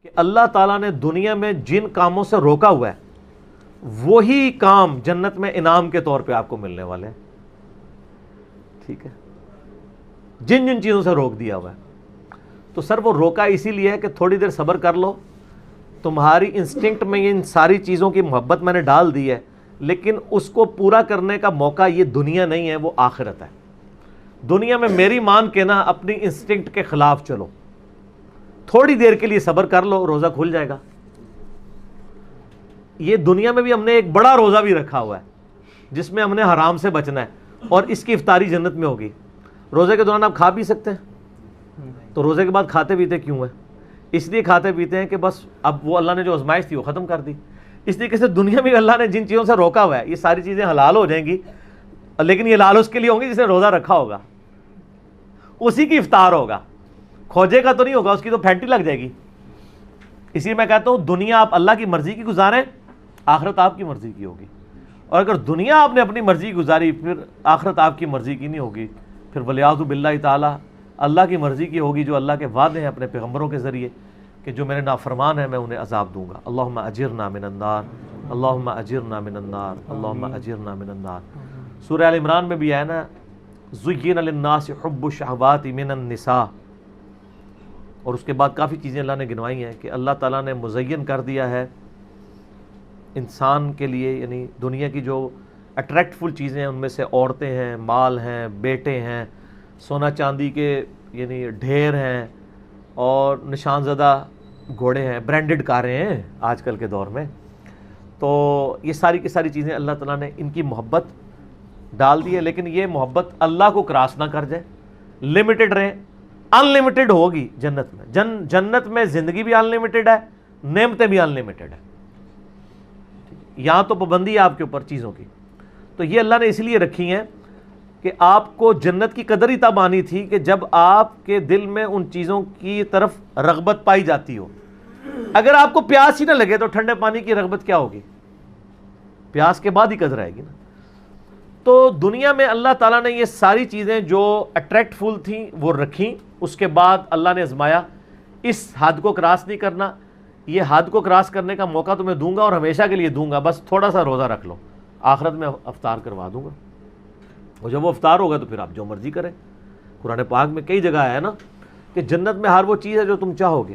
کہ اللہ تعالیٰ نے دنیا میں جن کاموں سے روکا ہوا ہے وہی کام جنت میں انعام کے طور پہ آپ کو ملنے والے ہیں. ٹھیک ہے, جن جن چیزوں سے روک دیا ہوا ہے. تو سر وہ روکا اسی لیے ہے کہ تھوڑی دیر صبر کر لو, تمہاری انسٹنکٹ میں ان ساری چیزوں کی محبت میں نے ڈال دی ہے, لیکن اس کو پورا کرنے کا موقع یہ دنیا نہیں ہے, وہ آخرت ہے. دنیا میں میری مان کے نا اپنی انسٹنکٹ کے خلاف چلو, تھوڑی دیر کے لیے صبر کر لو, روزہ کھل جائے گا. یہ دنیا میں بھی ہم نے ایک بڑا روزہ بھی رکھا ہوا ہے جس میں ہم نے حرام سے بچنا ہے, اور اس کی افطاری جنت میں ہوگی. روزے کے دوران آپ کھا پی سکتے ہیں, تو روزے کے بعد کھاتے پیتے کیوں ہیں؟ اس لیے کھاتے پیتے ہیں کہ بس اب وہ اللہ نے جو آزمائش تھی وہ ختم کر دی. اس طریقے سے دنیا میں اللہ نے جن چیزوں سے روکا ہوا ہے یہ ساری چیزیں حلال ہو جائیں گی, لیکن یہ لال اس کے لیے ہوں گی جس نے روزہ رکھا ہوگا, اسی کی افطار ہوگا. کھوجے کا تو نہیں ہوگا, اس کی تو پھینٹی لگ جائے گی. اسی لیے میں کہتا ہوں دنیا آپ اللہ کی مرضی کی گزاریں, آخرت آپ کی مرضی کی ہوگی. اور اگر دنیا آپ نے اپنی مرضی گزاری پھر آخرت آپ کی مرضی کی نہیں ہوگی, پھر ولیعوذ باللہ تعالی اللہ کی مرضی کی ہوگی, جو اللہ کے وعدے ہیں اپنے پیغمبروں کے ذریعے کہ جو میرے نافرمان ہیں میں انہیں عذاب دوں گا. اللہم اجرنا من النار, اللہم اجرنا من النار, اللہم اجرنا من النار. سورہ آل عمران میں بھی ہے نا, زُيِّنَ لِلنَّاسِ حُبُّ الشَّهَوَاتِ مِنَ النِّسَاءِ, اور اس کے بعد کافی چیزیں اللہ نے گنوائی ہیں کہ اللہ تعالیٰ نے مزین کر دیا ہے انسان کے لیے, یعنی دنیا کی جو اٹریکٹفل چیزیں ہیں ان میں سے عورتیں ہیں, مال ہیں, بیٹے ہیں, سونا چاندی کے یعنی ڈھیر ہیں, اور نشان زدہ گھوڑے ہیں, برانڈڈ کاریں ہیں آج کل کے دور میں. تو یہ ساری کی ساری چیزیں اللہ تعالیٰ نے ان کی محبت ڈال دی ہے, لیکن یہ محبت اللہ کو کراس نہ کر جائے, لمیٹڈ رہے. ان لمیٹڈ ہوگی جنت میں, جنت میں زندگی بھی ان لمیٹڈ ہے, نعمتیں بھی ان لمیٹڈ ہے. یہاں تو پابندی ہے آپ کے اوپر چیزوں کی, تو یہ اللہ نے اس لیے رکھی ہیں کہ آپ کو جنت کی قدر ہی تب آنی تھی کہ جب آپ کے دل میں ان چیزوں کی طرف رغبت پائی جاتی ہو. اگر آپ کو پیاس ہی نہ لگے تو ٹھنڈے پانی کی رغبت کیا ہوگی؟ پیاس کے بعد ہی قدر آئے گی نا. تو دنیا میں اللہ تعالیٰ نے یہ ساری چیزیں جو اٹریکٹفل تھیں وہ رکھیں, اس کے بعد اللہ نے آزمایا اس حد کو کراس نہیں کرنا, یہ حد کو کراس کرنے کا موقع تمہیں دوں گا اور ہمیشہ کے لیے دوں گا, بس تھوڑا سا روزہ رکھ لو, آخرت میں افطار کروا دوں گا. اور جب وہ افطار ہوگا تو پھر آپ جو مرضی کریں. قرآن پاک میں کئی جگہ ہے نا کہ جنت میں ہر وہ چیز ہے جو تم چاہو گے.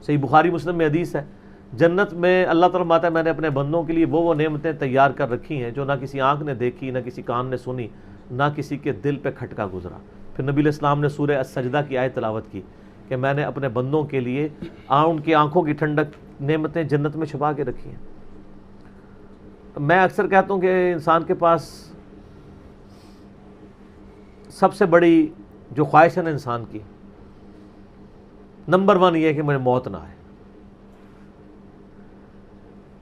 صحیح بخاری مسلم میں حدیث ہے, جنت میں اللہ تعالیٰ فرماتا ہے میں نے اپنے بندوں کے لیے وہ نعمتیں تیار کر رکھی ہیں جو نہ کسی آنکھ نے دیکھی, نہ کسی کان نے سنی, نہ کسی کے دل پہ کھٹکا گزرا. پھر نبی علیہ السلام نے سورہ السجدہ کی آیت تلاوت کی کہ میں نے اپنے بندوں کے لیے ان کی آنکھوں کی ٹھنڈک نعمتیں جنت میں چھپا کے رکھی ہیں. میں اکثر کہتا ہوں کہ انسان کے پاس سب سے بڑی جو خواہش ہے نا انسان کی, نمبر 1 یہ ہے کہ مجھے موت نہ آئے,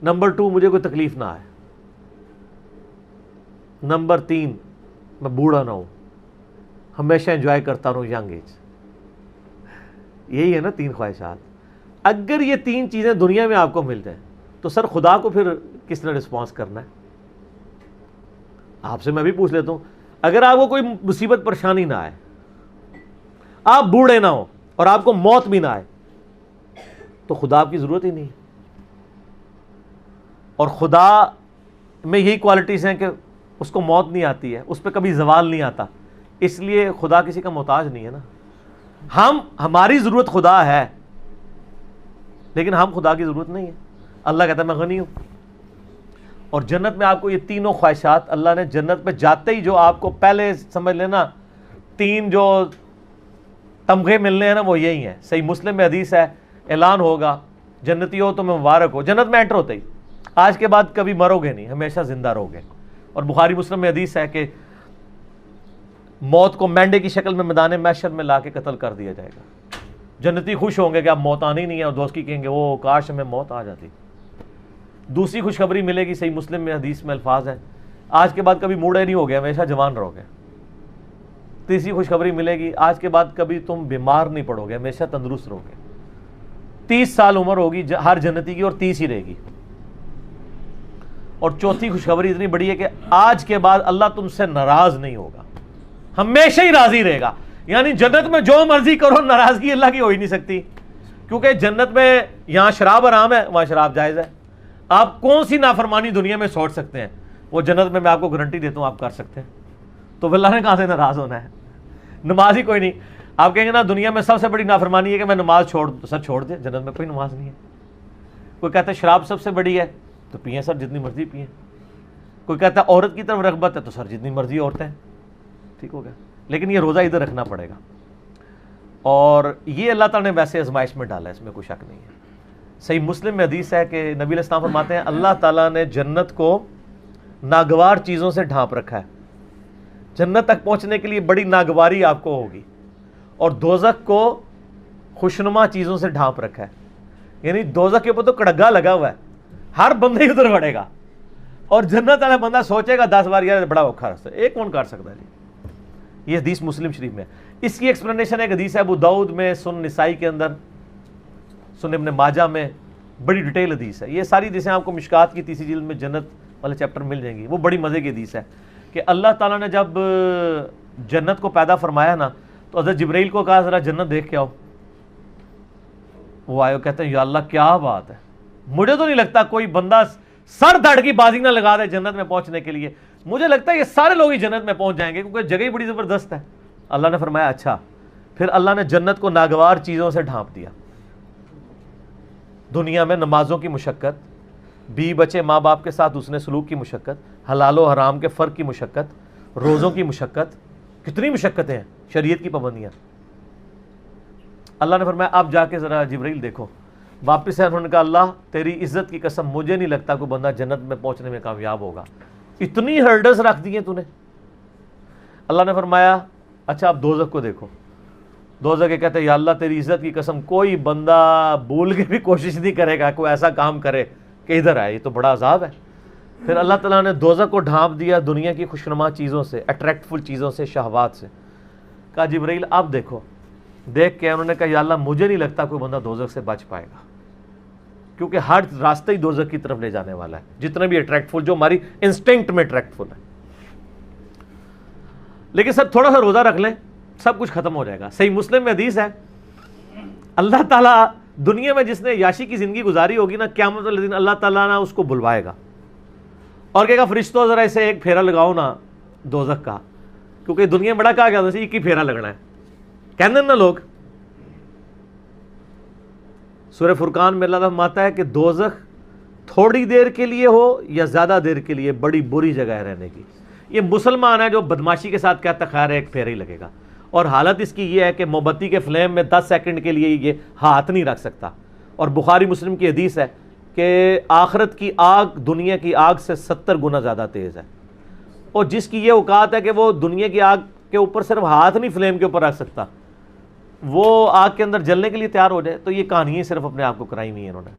نمبر 2 مجھے کوئی تکلیف نہ آئے, نمبر 3 میں بوڑھا نہ ہوں, ہمیشہ انجوائے کرتا رہوں ینگ ایج. یہی ہے نا 3 خواہشات. اگر یہ 3 چیزیں دنیا میں آپ کو مل جائیں تو سر خدا کو پھر کس نے رسپانس کرنا ہے؟ آپ سے میں بھی پوچھ لیتا ہوں, اگر آپ کو کوئی مصیبت پریشانی نہ آئے, آپ بوڑھے نہ ہو اور آپ کو موت بھی نہ آئے, تو خدا آپ کی ضرورت ہی نہیں. اور خدا میں یہی کوالٹیز ہیں کہ اس کو موت نہیں آتی ہے, اس پہ کبھی زوال نہیں آتا, اس لیے خدا کسی کا محتاج نہیں ہے نا. ہماری ضرورت خدا ہے لیکن ہم خدا کی ضرورت نہیں ہے. اللہ کہتا ہے میں غنی ہوں. اور جنت میں آپ کو یہ تینوں خواہشات اللہ نے جنت پہ جاتے ہی جو آپ کو پہلے سمجھ لینا 3 جو تمغے ملنے ہیں نا وہ یہی ہیں. صحیح مسلم میں حدیث ہے, اعلان ہوگا جنتی ہو تو میں مبارک ہو. جنت میں انٹر ہوتے ہی آج کے بعد کبھی مرو گے نہیں, ہمیشہ زندہ رہو گے. اور بخاری مسلم میں حدیث ہے کہ موت کو مینڈے کی شکل میں میدان محشر میں لا کے قتل کر دیا جائے گا. جنتی خوش ہوں گے کہ اب موت آنی نہیں ہے, اور دوست کی کہیں گے وہ کاش ہمیں موت آ جاتی. دوسری خوشخبری ملے گی, صحیح مسلم میں حدیث میں الفاظ ہیں, آج کے بعد کبھی بوڑھے نہیں ہوگے, ہمیشہ جوان رہو گے. تیسری خوشخبری ملے گی, آج کے بعد کبھی تم بیمار نہیں پڑو گے, ہمیشہ تندرست رہو گے. 30 سال عمر ہوگی ہر جنتی کی اور 30 ہی رہے گی. اور چوتھی خوشخبری اتنی بڑی ہے کہ آج کے بعد اللہ تم سے ناراض نہیں ہوگا, ہمیشہ ہی راضی رہے گا. یعنی جنت میں جو مرضی کرو, ناراضگی اللہ کی ہو ہی نہیں سکتی, کیونکہ جنت میں یہاں شراب حرام ہے، وہاں شراب جائز ہے. آپ کون سی نافرمانی دنیا میں سوچ سکتے ہیں، وہ جنت میں آپ کو گارنٹی دیتا ہوں آپ کر سکتے ہیں. تو اللہ نے کہاں سے ناراض ہونا ہے؟ نماز ہی کوئی نہیں. آپ کہیں گے نا دنیا میں سب سے بڑی نافرمانی ہے کہ میں نماز چھوڑ دیں، جنت میں کوئی نماز نہیں ہے. کوئی کہتا ہے شراب سب سے بڑی ہے، تو پئیں سر جتنی مرضی پئیں. کوئی کہتا ہے عورت کی طرف رغبت ہے، تو سر جتنی مرضی عورتیں. ٹھیک ہو گیا. لیکن یہ روزہ ادھر رکھنا پڑے گا. اور یہ اللہ تعالیٰ نے ویسے آزمائش میں ڈالا ہے، اس میں کوئی شک نہیں ہے. صحیح مسلم میں حدیث ہے کہ نبی علیہ السلام فرماتے ہیں اللہ تعالیٰ نے جنت کو ناگوار چیزوں سے ڈھانپ رکھا ہے. جنت تک پہنچنے کے لیے بڑی ناگواری آپ کو ہوگی. اور دوزخ کو خوشنما چیزوں سے ڈھانپ رکھا ہے. یعنی دوزخ کے اوپر تو کڑگا لگا ہوا ہے، ہر بندے ادھر بڑھے گا. اور جنت والا بندہ سوچے گا 10 بار یار بڑا اوکھا راستہ ہے، ایک کون کر سکتا ہے جی. یہ حدیث مسلم شریف میں. اس کی ایکسپلینیشن ایک حدیث ہے ابو داؤد میں، سنن نسائی کے اندر، سنن ابن ماجہ میں، بڑی ڈیٹیل حدیث ہے. یہ ساری حدیثیں آپ کو مشکات کی تیسری جلد میں جنت والے چیپٹر مل جائیں گی. وہ بڑی مزے کی حدیث ہے کہ اللہ تعالیٰ نے جب جنت کو پیدا فرمایا نا تو حضرت جبرائیل کو کہا ذرا جنت دیکھ کے آؤ. وہ آئے، کہتے ہیں یا اللہ کیا بات ہے، مجھے تو نہیں لگتا کوئی بندہ سر دھڑ کی بازی نہ لگا دے جنت میں پہنچنے کے لیے. مجھے لگتا ہے یہ سارے لوگ ہی جنت میں پہنچ جائیں گے کیونکہ جگہ ہی بڑی زبردست ہے. اللہ نے فرمایا اچھا. پھر اللہ نے جنت کو ناگوار چیزوں سے ڈھانپ دیا. دنیا میں نمازوں کی مشقت، بیوی بچے ماں باپ کے ساتھ اس نے سلوک کی مشقت، حلال و حرام کے فرق کی مشقت، روزوں کی مشقت، کتنی مشقتیں ہیں، شریعت کی پابندیاں. اللہ نے فرمایا اب جا کے ذرا جبرائیل دیکھو. واپس ہے، انہوں نے کہا اللہ تیری عزت کی قسم مجھے نہیں لگتا کوئی بندہ جنت میں پہنچنے میں کامیاب ہوگا، اتنی ہرڈلز رکھ دی ہیں تو نے. اللہ نے فرمایا اچھا اب دوزخ کو دیکھو. دوزخ کے کہتے ہیں یا اللہ تیری عزت کی قسم کوئی بندہ بھول کے بھی کوشش نہیں کرے گا کوئی ایسا کام کرے کہ ادھر آئے، یہ تو بڑا عذاب ہے. پھر اللہ تعالیٰ نے دوزخ کو ڈھانپ دیا دنیا کی خوشنما چیزوں سے، اٹریکٹفل چیزوں سے، شہوات سے. کہا جبرائیل اب دیکھو. دیکھ کے انہوں نے کہا یا اللہ مجھے نہیں لگتا کوئی بندہ دوزخ سے بچ پائے گا، کیونکہ ہر راستہ ہی دوزخ کی طرف لے جانے والا ہے، جتنا بھی اٹریکٹفل، جو ہماری انسٹنکٹ میں اٹریکٹفل ہے. لیکن سر تھوڑا سا روزہ رکھ لیں سب کچھ ختم ہو جائے گا. صحیح مسلم میں حدیث ہے اللہ تعالیٰ دنیا میں جس نے یاشی کی زندگی گزاری ہوگی نا، قیامت والے دن اللہ تعالیٰ نا اس کو بلوائے گا اور کہے گا فرشتوں ذرا اسے ایک پھیرا لگاؤ نا دوزخ کا، کیونکہ دنیا میں بڑا کہا گیا تھا ایک ہی پھیرا لگنا ہے. کہنے نا لوگ. سورہ فرقان میں اللہ تعالیٰ فرماتا ہے کہ دوزخ تھوڑی دیر کے لیے ہو یا زیادہ دیر کے لیے بڑی بری جگہ ہے رہنے کی. یہ مسلمان ہے جو بدماشی کے ساتھ کہتا خیر ایک پھیرا ہی لگے گا، اور حالت اس کی یہ ہے کہ موم بتی کے فلیم میں 10 سیکنڈ کے لیے یہ ہاتھ نہیں رکھ سکتا. اور بخاری مسلم کی حدیث ہے کہ آخرت کی آگ دنیا کی آگ سے 70 گنا زیادہ تیز ہے. اور جس کی یہ اوقات ہے کہ وہ دنیا کی آگ کے اوپر صرف ہاتھ نہیں فلیم کے اوپر رکھ سکتا، وہ آگ کے اندر جلنے کے لیے تیار ہو جائے. تو یہ کہانیاں صرف اپنے آپ کو کرائی ہوئی ہیں انہوں نے.